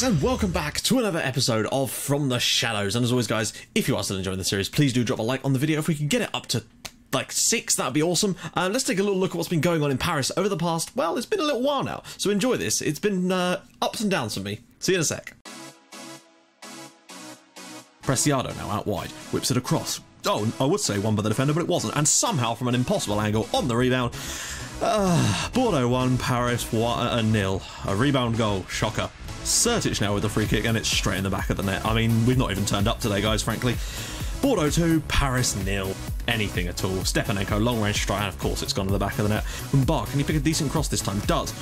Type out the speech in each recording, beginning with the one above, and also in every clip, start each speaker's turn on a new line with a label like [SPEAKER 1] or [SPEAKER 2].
[SPEAKER 1] guys, and welcome back to another episode of From the Shadows. And as always, guys, if you are still enjoying the series, please do drop a like on the video. If we can get it up to like 6, that'd be awesome. Let's take a little look at what's been going on in Paris over the past, well, it's been a little while now. So enjoy this. It's been ups and downs for me. See you in a sec. Preciado now out wide, whips it across. Oh, I would say won by the defender, but it wasn't. And somehow from an impossible angle on the rebound, Bordeaux 1, Paris 1, 0. A rebound goal, shocker. Sertic now with the free kick, and it's straight in the back of the net. I mean, we've not even turned up today, guys, frankly. Bordeaux 2, Paris 0. Anything at all. Stepanenko, long range strike, and of course it's gone to the back of the net. Mbar, can he pick a decent cross this time? Does.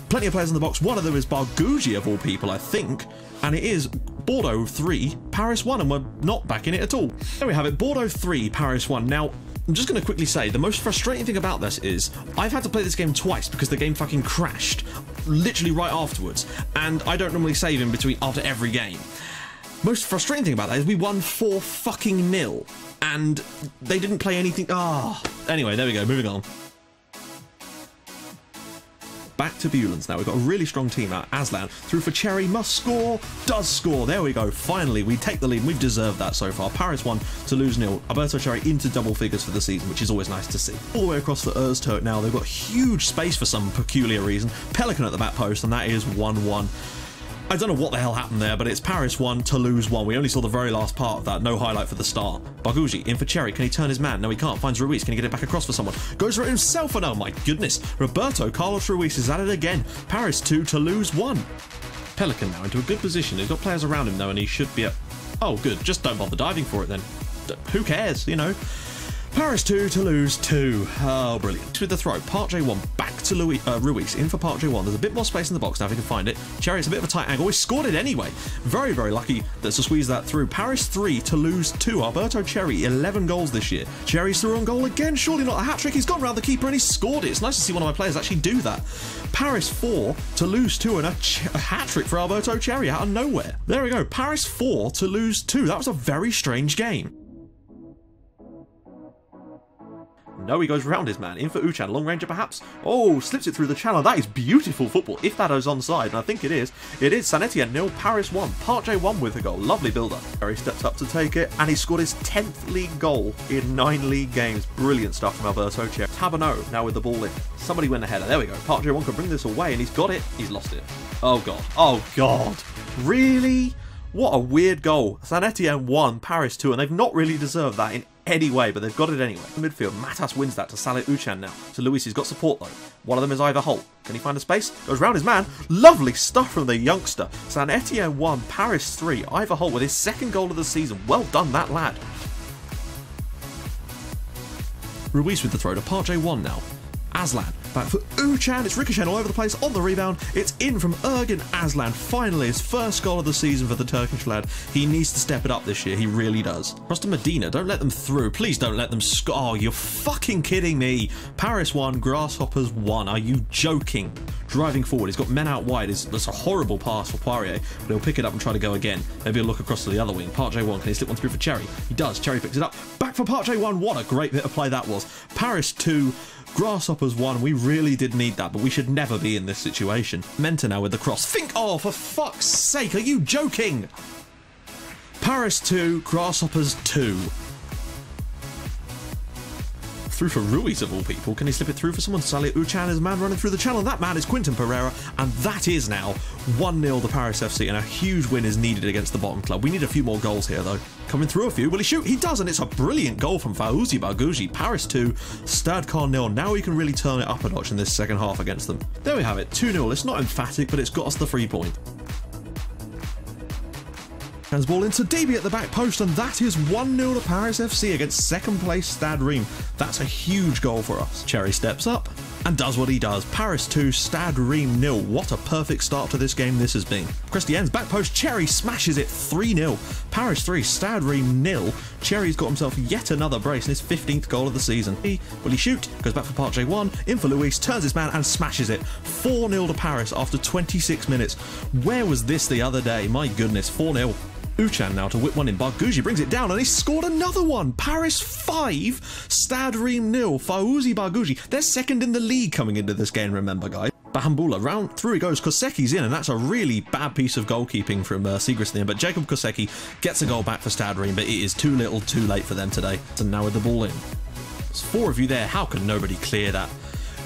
[SPEAKER 1] Plenty of players in the box. One of them is Bargugi, of all people, I think. And it is Bordeaux 3, Paris 1, and we're not back in it at all. There we have it, Bordeaux 3, Paris 1. Now, I'm just going to quickly say, the most frustrating thing about this is I've had to play this game twice because the game fucking crashed literally right afterwards, and I don't normally save in between after every game. Most frustrating thing about that is we won 4 fucking 0, and they didn't play anything. Anyway, there we go, moving on. Back to Bulens now. We've got a really strong team out. Aslan through for Cherry, must score, does score. There we go. Finally, we take the lead. We've deserved that so far. Paris 1, Toulouse 0. Alberto Cherry into double figures for the season, which is always nice to see. All the way across the Erzturk now. They've got huge space for some peculiar reason. Pelican at the back post, and that is 1-1. I don't know what the hell happened there, but it's Paris 1, Toulouse 1. We only saw the very last part of that. No highlight for the start. Bargugi in for Cherry. Can he turn his man? No, he can't. Finds Ruiz. Can he get it back across for someone? Goes for it himself, and oh my goodness. Roberto Carlos Ruiz is at it again. Paris 2, Toulouse 1. Pelican now into a good position. He's got players around him, though, and he should be at... Oh, good. Just don't bother diving for it, then. Who cares, you know? Paris 2, Toulouse 2. Oh, brilliant. With the throw, Park J1 back to Ruiz, in for Park J1. There's a bit more space in the box now if he can find it. Cherry, it's a bit of a tight angle. He scored it anyway. Very, very lucky to squeeze that through. Paris 3, Toulouse 2. Alberto Cherry, 11 goals this year. Cherry's through on goal again. Surely not a hat-trick. He's gone round the keeper and he's scored it. It's nice to see one of my players actually do that. Paris 4, Toulouse 2, and a hat-trick for Alberto Cherry out of nowhere. There we go. Paris 4, Toulouse 2. That was a very strange game. No, he goes round his man. In for Uchan. Long ranger, perhaps? Oh, slips it through the channel. That is beautiful football. If that is onside, and I think it is. It is. Saint-Etienne 0, Paris 1. Park J1 with a goal. Lovely build-up. He steps up to take it, and he scored his 10th league goal in 9 league games. Brilliant stuff from Alberto Cherry. Taberneau now with the ball in. Somebody win the header. There we go. Park J1 can bring this away, and he's got it. He's lost it. Oh, God. Oh, God. Really? What a weird goal. Saint-Etienne 1, Paris 2, and they've not really deserved that in any way, but they've got it anyway. In midfield, Matas wins that to Saleh Uchan now. So Luis has got support though. One of them is Ivor Holt. Can he find a space? Goes round his man. Lovely stuff from the youngster. Saint-Etienne 1, Paris 3. Ivor Holt with his 2nd goal of the season. Well done, that lad. Ruiz with the throw to Park J1 now. Aslan back for Uchan. It's ricocheting all over the place on the rebound. It's in from Ergin Aslan. Finally, his 1st goal of the season for the Turkish lad. He needs to step it up this year. He really does. Cross to Medina. Don't let them through. Please don't let them score. Oh, you're fucking kidding me. Paris 1, Grasshoppers 1. Are you joking? Driving forward. He's got men out wide. That's a horrible pass for Poirier, but he'll pick it up and try to go again. Maybe he'll look across to the other wing. Park J1. Can he slip one through for Cherry? He does. Cherry picks it up. Back for Park J1. What a great bit of play that was. Paris 2, Grasshoppers 1. We really did need that, but we should never be in this situation. Menta now with the cross. Think, oh, for fuck's sake, are you joking? Paris 2, Grasshoppers 2. Through for Ruiz of all people. Can he slip it through for someone? Saleh Uchan, his man running through the channel. That man is Quinton Pereira, and that is now 1-0 to Paris FC, and a huge win is needed against the bottom club. We need a few more goals here, though. Coming through a few. Will he shoot? He does, and it's a brilliant goal from Fauzi Bargugi. Paris 2, Stade 0. Now we can really turn it up a notch in this 2nd half against them. There we have it. 2-0. It's not emphatic, but it's got us the 3 point. Hands ball into DB at the back post, and that is 1-0 to Paris FC against 2nd place Stade Reims. That's a huge goal for us. Cherry steps up and does what he does. Paris 2, Stade Reims 0. What a perfect start to this game this has been. Christian's back post, Cherry smashes it 3-0. Paris 3, Stade Reims 0. Cherry's got himself yet another brace in his 15th goal of the season. Will he shoot? Goes back for Park J1, in for Luis, turns his man and smashes it. 4-0 to Paris after 26 minutes. Where was this the other day? My goodness, 4-0. Uchan now to whip one in. Bargugi brings it down and he scored another one. Paris 5, Stade Reims 0. Fauzi Bargugi. They're 2nd in the league coming into this game, remember, guys. Bahambula, round through he goes, Koseki's in, and that's a really bad piece of goalkeeping from Sigurdsson there, but Jacob Koseki gets a goal back for Stade Reims, but it is too little too late for them today. So now with the ball in. There's 4 of you there, how can nobody clear that?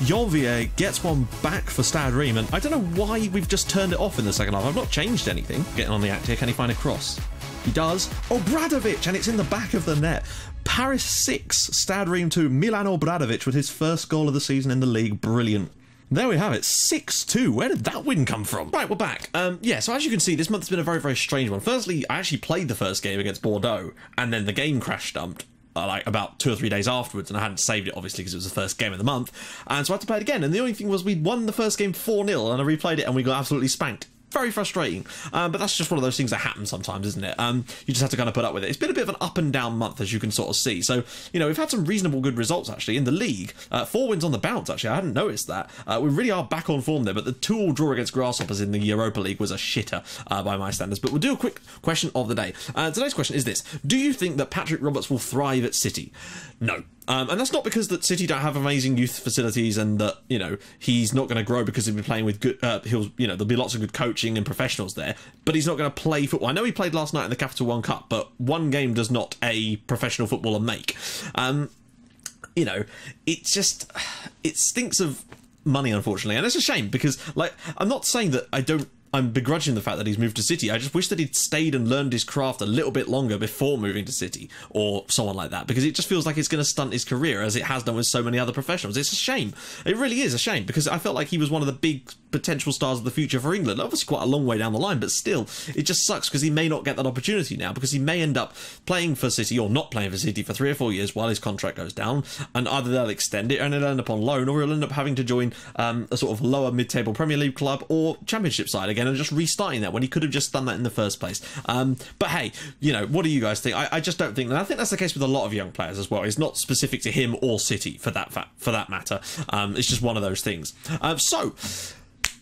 [SPEAKER 1] Janvier gets one back for Stade Reims, and I don't know why we've just turned it off in the second half. I've not changed anything. Getting on the act here, can he find a cross? He does. Obradovic, and it's in the back of the net. Paris 6, Stade Reims 2. Milan Obradovic with his first goal of the season in the league. Brilliant. There we have it, 6-2. Where did that win come from? Right, we're back. Yeah, so as you can see, this month has been a very, very strange one. Firstly, I actually played the first game against Bordeaux, and then the game crash dumped. Like about 2 or 3 days afterwards, and I hadn't saved it obviously because it was the first game of the month, and so I had to play it again. And the only thing was we'd won the first game 4-0, and I replayed it and we got absolutely spanked. Very frustrating, but that's just one of those things that happen sometimes, isn't it? You just have to kind of put up with it. It's been a bit of an up and down month, as you can sort of see. So, you know, we've had some reasonable good results, actually, in the league. 4 wins on the bounce, actually. I hadn't noticed that. We really are back on form there, but the 2-2 draw against Grasshoppers in the Europa League was a shitter by my standards. But we'll do a quick question of the day. Today's question is this. Do you think that Patrick Roberts will thrive at City? No. And that's not because that City don't have amazing youth facilities and that, you know, he's not going to grow because he'll be playing with good, there'll be lots of good coaching and professionals there, but he's not going to play football. I know he played last night in the Capital One Cup, but one game does not a professional footballer make. You know, it stinks of money, unfortunately, and it's a shame because, like, I'm not saying that I'm begrudging the fact that he's moved to City. I just wish that he'd stayed and learned his craft a little bit longer before moving to City or someone like that, because it just feels like it's going to stunt his career as it has done with so many other professionals. It's a shame. It really is a shame, because I felt like he was one of the big potential stars of the future for England. Obviously quite a long way down the line, but still, it just sucks because he may not get that opportunity now, because he may end up playing for City or not playing for City for 3 or 4 years while his contract goes down, and either they'll extend it and it'll end up on loan, or he'll end up having to join a sort of lower mid-table Premier League club or Championship side again and just restarting that when he could have just done that in the first place. But hey, you know, what do you guys think? I just don't think, and I think that's the case with a lot of young players as well. It's not specific to him or City for that matter. It's just one of those things. So,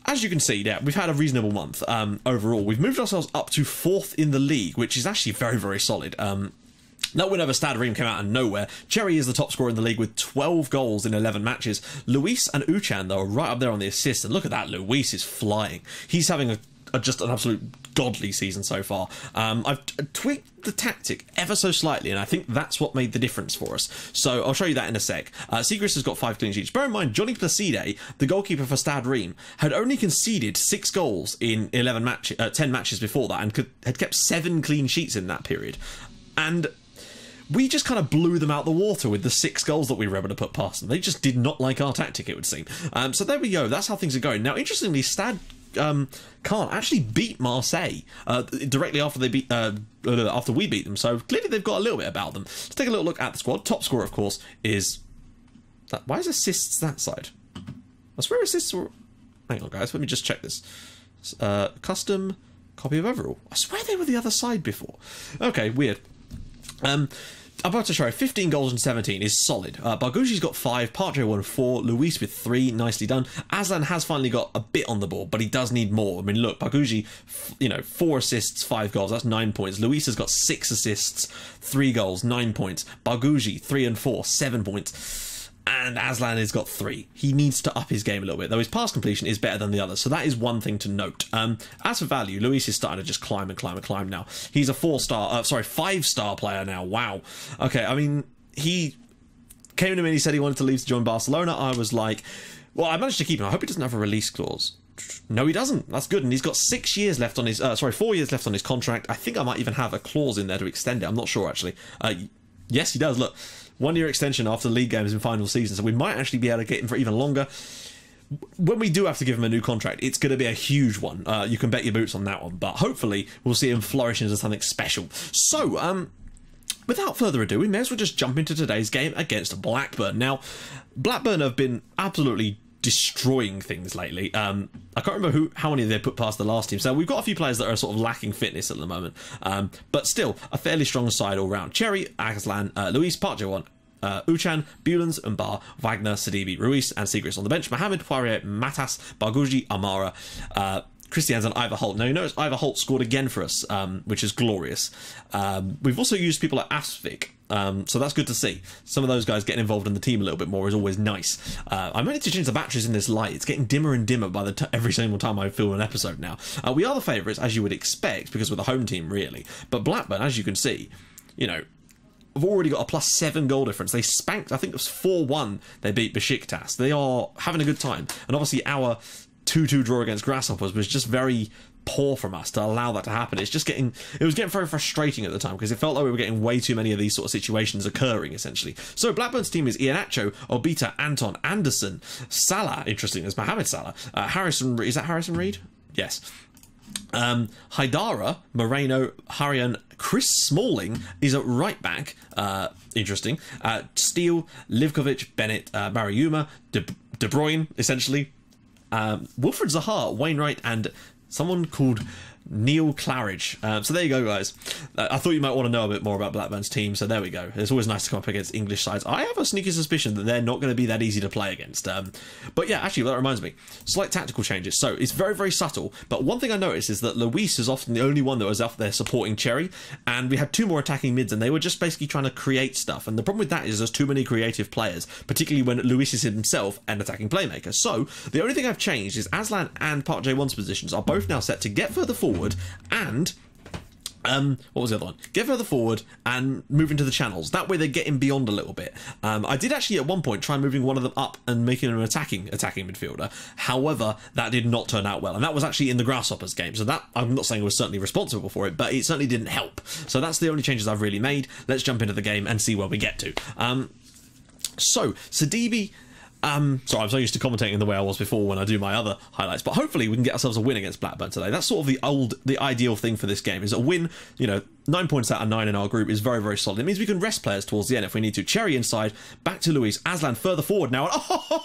[SPEAKER 1] as you can see, yeah, we've had a reasonable month overall. We've moved ourselves up to 4th in the league, which is actually very, very solid. That win over Stade Reims came out of nowhere. Cherry is the top scorer in the league with 12 goals in 11 matches. Luis and Uchan, though, are right up there on the assists. And look at that, Luis is flying. He's having just an absolute godly season so far. I've tweaked the tactic ever so slightly, and I think that's what made the difference for us. So I'll show you that in a sec. Sigurdsson has got 5 clean sheets. Bear in mind, Johnny Placide, the goalkeeper for Stade Reims, had only conceded 6 goals in 10 matches before that, and had kept 7 clean sheets in that period. And we just kind of blew them out the water with the 6 goals that we were able to put past them. They just did not like our tactic, it would seem. So there we go. That's how things are going. Now, interestingly, Stade can't actually beat Marseille directly after they beat after we beat them. So clearly they've got a little bit about them. Let's take a little look at the squad. Top scorer, of course, is that. Why is assists that side? I swear assists were. Hang on, guys. Let me just check this. Custom copy of overall. I swear they were the other side before. Okay, weird. Alberto Chari, 15 goals and 17 is solid. Bargucci's got 5, Partey won 4, Luis with 3, nicely done. Aslan has finally got a bit on the board, but he does need more. I mean, look, Bargucci, 4 assists, 5 goals, that's 9 points. Luis has got 6 assists, 3 goals, 9 points. Bargucci, 3 and 4, 7 points. And Aslan has got 3. He needs to up his game a little bit, though his pass completion is better than the others, so that is one thing to note. As for value, Luis is starting to just climb and climb and climb now. He's a 5-star player now. Wow. Okay, I mean, he came to me and he said he wanted to leave to join Barcelona. I was like, well, I managed to keep him. I hope he doesn't have a release clause. No, he doesn't. That's good. And he's got 4 years left on his contract. I think I might even have a clause in there to extend it. I'm not sure, actually. Yes, he does. Look. 1-year extension after the league games in final season, so we might actually be able to get him for even longer. When we do have to give him a new contract, it's going to be a huge one. You can bet your boots on that one, but hopefully we'll see him flourish into something special. So, without further ado, we may as well just jump into today's game against Blackburn. Now, Blackburn have been absolutely destroying things lately. I can't remember how many they put past the last team, so we've got a few players that are sort of lacking fitness at the moment, but still a fairly strong side all round. Cherry, Aslan, Luis, Partey, Uchan, Bulens, Umbar, Wagner, Sidibe, Ruiz and Sigurdsson on the bench. Mohamed, Poirier, Matas, Bargucci, Amara, Christian's and Ivor Holt. Now, you notice Ivor Holt scored again for us, which is glorious. We've also used people like Asvik, so that's good to see. Some of those guys getting involved in the team a little bit more is always nice. I might need to change the batteries in this light. It's getting dimmer and dimmer by every single time I film an episode now. We are the favourites, as you would expect, because we're the home team, really. But Blackburn, as you can see, you know, have already got a +7 goal difference. They spanked, I think it was 4-1, they beat Besiktas. They are having a good time. And obviously our 2-2 draw against Grasshoppers was just very poor from us to allow that to happen. It was getting very frustrating at the time because it felt like we were getting way too many of these sort of situations occurring, essentially. So Blackburn's team is Iheanacho, Obita, Anton, Anderson, Salah, interesting, there's Mohamed Salah, Harrison, is that Harrison Reed? Yes. Haidara, Moreno, Harian, Chris Smalling is at right back, interesting, Steele, Livkovic, Bennett, Mariuma, De Bruyne, essentially, Wilfred Zaha, Wainwright, and someone called Neil Claridge. So there you go, guys. I thought you might want to know a bit more about Blackburn's team, so there we go. It's always nice to come up against English sides. I have a sneaky suspicion that they're not going to be that easy to play against. But yeah, actually, that reminds me. Slight tactical changes. So it's very, very subtle, but one thing I noticed is that Luis is often the only one that was up there supporting Cherry, and we had 2 more attacking mids, and they were just basically trying to create stuff. And the problem with that is there's too many creative players, particularly when Luis is himself an attacking playmaker. So the only thing I've changed is Aslan and Park J1's positions are both now set to get further forward and what was the other one? Get further forward and move into the channels. That way they're getting beyond a little bit. I did actually at one point try moving one of them up and making him an attacking midfielder. However, that did not turn out well, and that was actually in the Grasshoppers game. So that, I'm not saying I was certainly responsible for it, but it certainly didn't help. So that's the only changes I've really made. Let's jump into the game and see where we get to. So Sidibe. Sorry, I'm so used to commentating in the way I was before when I do my other highlights, but hopefully we can get ourselves a win against Blackburn today. That's sort of the ideal thing for this game, is a win. You know, 9 points out of 9 in our group is very, very solid. It means we can rest players towards the end if we need to. Cherry inside, back to Luis, Aslan further forward now, and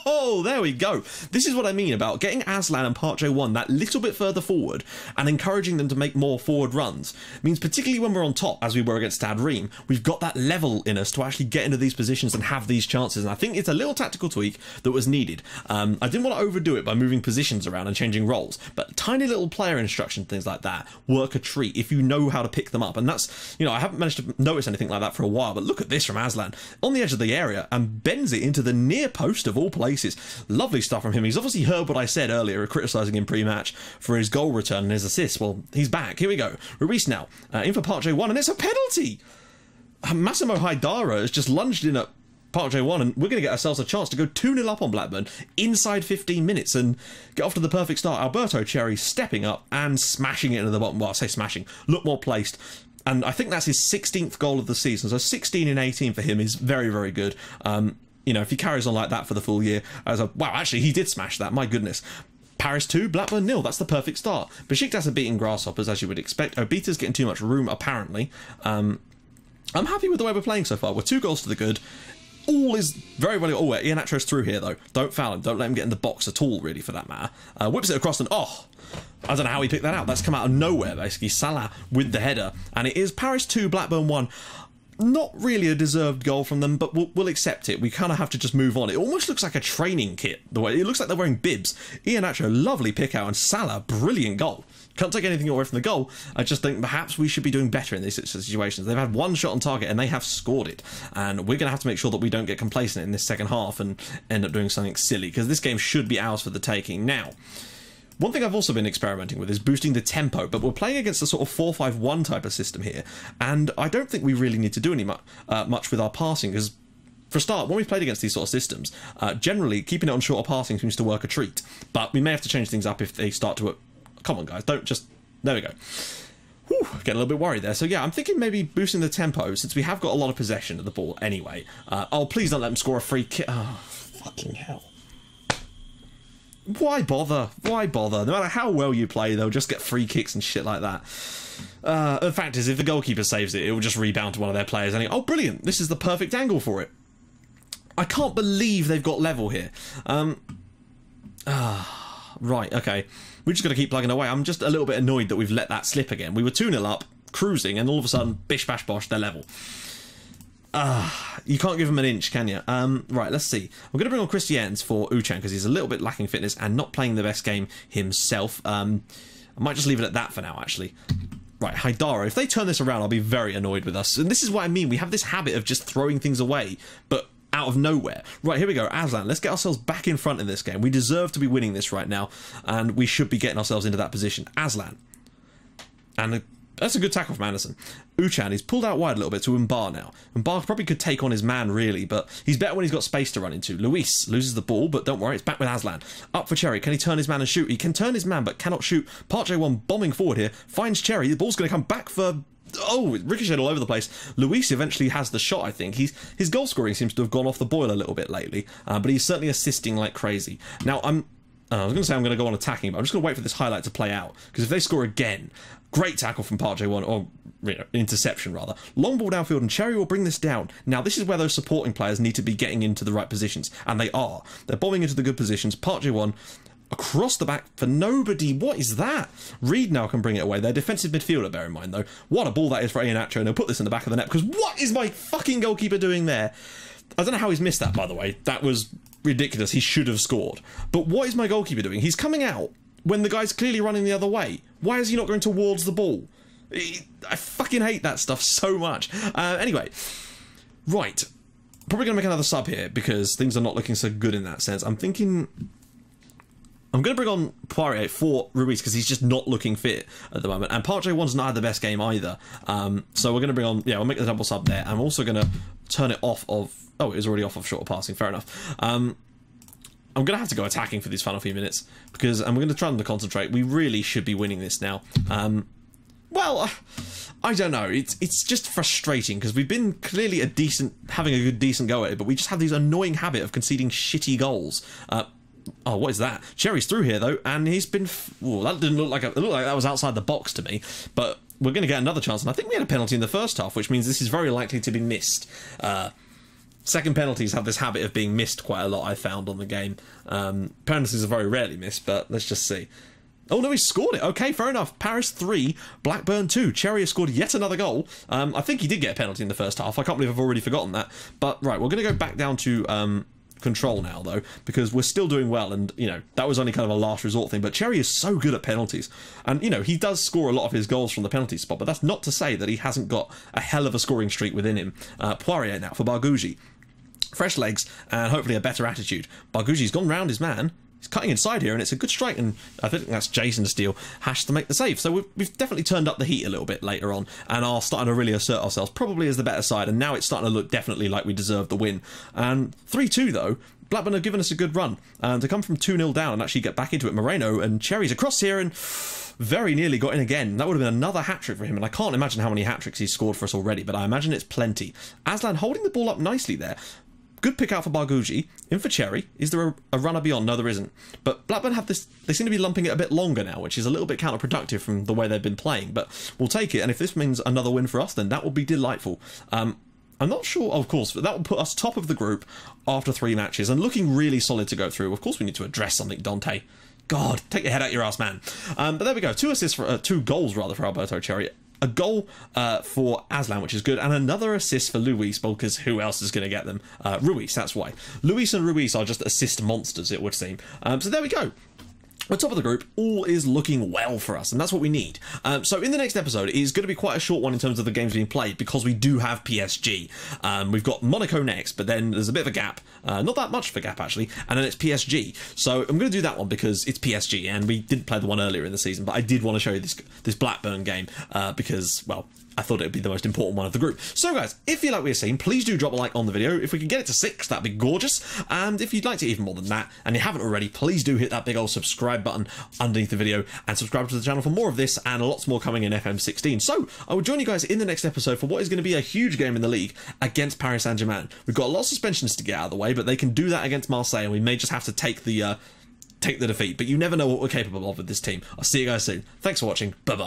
[SPEAKER 1] oh, there we go. This is what I mean about getting Aslan and Part J1 that little bit further forward and encouraging them to make more forward runs. It means particularly when we're on top, as we were against Stade Reims, we've got that level in us to actually get into these positions and have these chances, and I think it's a little tactical tweak that was needed. I didn't want to overdo it by moving positions around and changing roles, but tiny little player instruction, things like that, work a treat if you know how to pick them up. And that's, you know, I haven't managed to notice anything like that for a while, but look at this from Aslan on the edge of the area and bends it into the near post of all places. Lovely stuff from him. He's obviously heard what I said earlier, criticising him pre-match for his goal return and his assist. Well, he's back. Here we go. Ruiz now in for Part J1, and it's a penalty. Massimo Haidara has just lunged in at Park J1, and we're going to get ourselves a chance to go 2-0 up on Blackburn inside 15 minutes and get off to the perfect start. Alberto Cherry stepping up and smashing it into the bottom. Well, I say smashing, look more placed. And I think that's his 16th goal of the season. So 16 in 18 for him is very, very good. You know, if he carries on like that for the full year, wow, actually, he did smash that. My goodness. Paris 2, Blackburn 0. That's the perfect start. Besiktas are beating Grasshoppers, as you would expect. Obita's getting too much room, apparently. I'm happy with the way we're playing so far. We're 2 goals to the good. All is very well. Oh, Iheanacho's through here, though. Don't foul him. Don't let him get in the box at all, really, for that matter. Whips it across and, oh, I don't know how he picked that out. That's come out of nowhere, basically. Salah with the header. And it is Paris 2, Blackburn 1. Not really a deserved goal from them, but we'll accept it. We kind of have to just move on. It almost looks like a training kit, the way it looks like they're wearing bibs. Iheanacho, lovely pick out, and Salah, brilliant goal. Can't take anything away from the goal. I just think perhaps we should be doing better in these situations. They've had 1 shot on target and they have scored it. And we're going to have to make sure that we don't get complacent in this second half and end up doing something silly, because this game should be ours for the taking. Now, one thing I've also been experimenting with is boosting the tempo, but we're playing against a sort of 4-5-1 type of system here, and I don't think we really need to do any much with our passing, because for a start, when we've played against these sort of systems, generally keeping it on shorter passing seems to work a treat, but we may have to change things up if they start to... Come on, guys, don't just... There we go. Whew, getting a little bit worried there. So yeah, I'm thinking maybe boosting the tempo, since we have got a lot of possession of the ball anyway. Oh, please don't let them score a free kick. Oh, fucking hell. Why bother? Why bother? No matter how well you play, they'll just get free kicks and shit like that. The fact is, if the goalkeeper saves it, it will just rebound to one of their players. And oh, brilliant! This is the perfect angle for it. I can't believe they've got level here. Right, okay. We're just going to keep plugging away. I'm just a little bit annoyed that we've let that slip again. We were 2-0 up, cruising, and all of a sudden, bish bash bosh, they're level. You can't give him an inch, can you? Right, let's see. We're going to bring on Christians for Uchan because he's a little bit lacking fitness and not playing the best game himself. I might just leave it at that for now, actually. Right, Haidara, if they turn this around, I'll be very annoyed with us. And this is what I mean. We have this habit of just throwing things away, but out of nowhere. Right, here we go. Aslan, let's get ourselves back in front in this game. We deserve to be winning this right now, and we should be getting ourselves into that position. Aslan. And that's a good tackle from Anderson. Uchan, he's pulled out wide a little bit to Mbar now. Mbar probably could take on his man, really, but he's better when he's got space to run into. Luis loses the ball, but don't worry, it's back with Aslan. Up for Cherry. Can he turn his man and shoot? He can turn his man, but cannot shoot. Part J1 bombing forward here. Finds Cherry. The ball's going to come back for... Oh, it ricocheted all over the place. Luis eventually has the shot, I think. His goal scoring seems to have gone off the boil a little bit lately, but he's certainly assisting like crazy. Now, I was going to say I'm going to go on attacking, but I'm just going to wait for this highlight to play out, because if they score again... Great tackle from Part J1, or interception rather. Long ball downfield, and Cherry will bring this down. Now, this is where those supporting players need to be getting into the right positions, and they are. They're bombing into the good positions. Part J1 across the back for nobody. What is that? Reed now can bring it away. Their defensive midfielder, bear in mind, though. What a ball that is for Iheanacho, and he'll put this in the back of the net, because what is my fucking goalkeeper doing there? I don't know how he's missed that, by the way. That was ridiculous. He should have scored. But what is my goalkeeper doing? He's coming out when the guy's clearly running the other way. Why is he not going towards the ball? I fucking hate that stuff so much. Anyway, right. Probably going to make another sub here because things are not looking so good in that sense. I'm thinking... I'm going to bring on Poirier for Ruiz because he's just not looking fit at the moment. And Part J1's not had the best game either. So we're going to bring on... Yeah, we'll make the double sub there. I'm also going to turn it off of... Oh, it was already off of shorter passing. Fair enough. I'm going to have to go attacking for these final few minutes because I'm going to try to concentrate. We really should be winning this now. Well, I don't know. It's just frustrating because we've been clearly having a decent go at it, but we just have this annoying habit of conceding shitty goals. Oh, what is that? Cherry's through here though, and he's been... Ooh, that didn't look like... It looked like that was outside the box to me, but we're going to get another chance, and I think we had a penalty in the first half, which means this is very likely to be missed. Second penalties have this habit of being missed quite a lot, I found, on the game. Penalties are very rarely missed, but let's just see. Oh, no, he scored it. Okay, fair enough. Paris 3, Blackburn 2. Cherry has scored yet another goal. I think he did get a penalty in the first half. I can't believe I've already forgotten that. But, right, we're going to go back down to control now, though, because we're still doing well, and, you know, that was only kind of a last resort thing. But Cherry is so good at penalties. And, you know, he does score a lot of his goals from the penalty spot, but that's not to say that he hasn't got a hell of a scoring streak within him. Poirier now for Bargugi. Fresh legs and hopefully a better attitude. Bargugi's gone round his man. He's cutting inside here, and it's a good strike, and I think that's Jason Steele has to make the save. So we've definitely turned up the heat a little bit later on, and are starting to really assert ourselves, probably as the better side, and now it's starting to look definitely like we deserve the win. And 3-2 though, Blackburn have given us a good run, and to come from 2-0 down and actually get back into it. Moreno and Cherry's across here, and very nearly got in again. That would have been another hat-trick for him, and I can't imagine how many hat-tricks he's scored for us already, but I imagine it's plenty. Aslan holding the ball up nicely there. Good pick out for Bargugi. In for Cherry. Is there a runner beyond? No, there isn't. But Blackburn have this... They seem to be lumping it a bit longer now, which is a little bit counterproductive from the way they've been playing. But we'll take it, and if this means another win for us, then that will be delightful. I'm not sure, of course, but that will put us top of the group after 3 matches, and looking really solid to go through. Of course, we need to address something, Dante. God, take your head out your ass, man. But there we go. 2 assists for... 2 goals, rather, for Alberto Cherry. A goal for Aslan, which is good, and another assist for Luis, because who else is going to get them? Ruiz, that's why. Luis and Ruiz are just assist monsters, it would seem. So there we go. We're top of the group, all is looking well for us, and that's what we need. So in the next episode, it's going to be quite a short one in terms of the games being played, because we do have PSG. We've got Monaco next, but then there's a bit of a gap. Not that much of a gap, actually, and then it's PSG. So I'm going to do that one because it's PSG, and we didn't play the one earlier in the season, but I did want to show you this Blackburn game, because, well, I thought it would be the most important one of the group. So guys, if you like what you're seeing, please do drop a like on the video. If we can get it to 6, that'd be gorgeous. And if you'd like to even more than that, and you haven't already, please do hit that big old subscribe button underneath the video and subscribe to the channel for more of this and lots more coming in FM16. So I will join you guys in the next episode for what is going to be a huge game in the league against Paris Saint-Germain. We've got a lot of suspensions to get out of the way, but they can do that against Marseille, and we may just have to take the defeat. But you never know what we're capable of with this team. I'll see you guys soon. Thanks for watching. Bye-bye.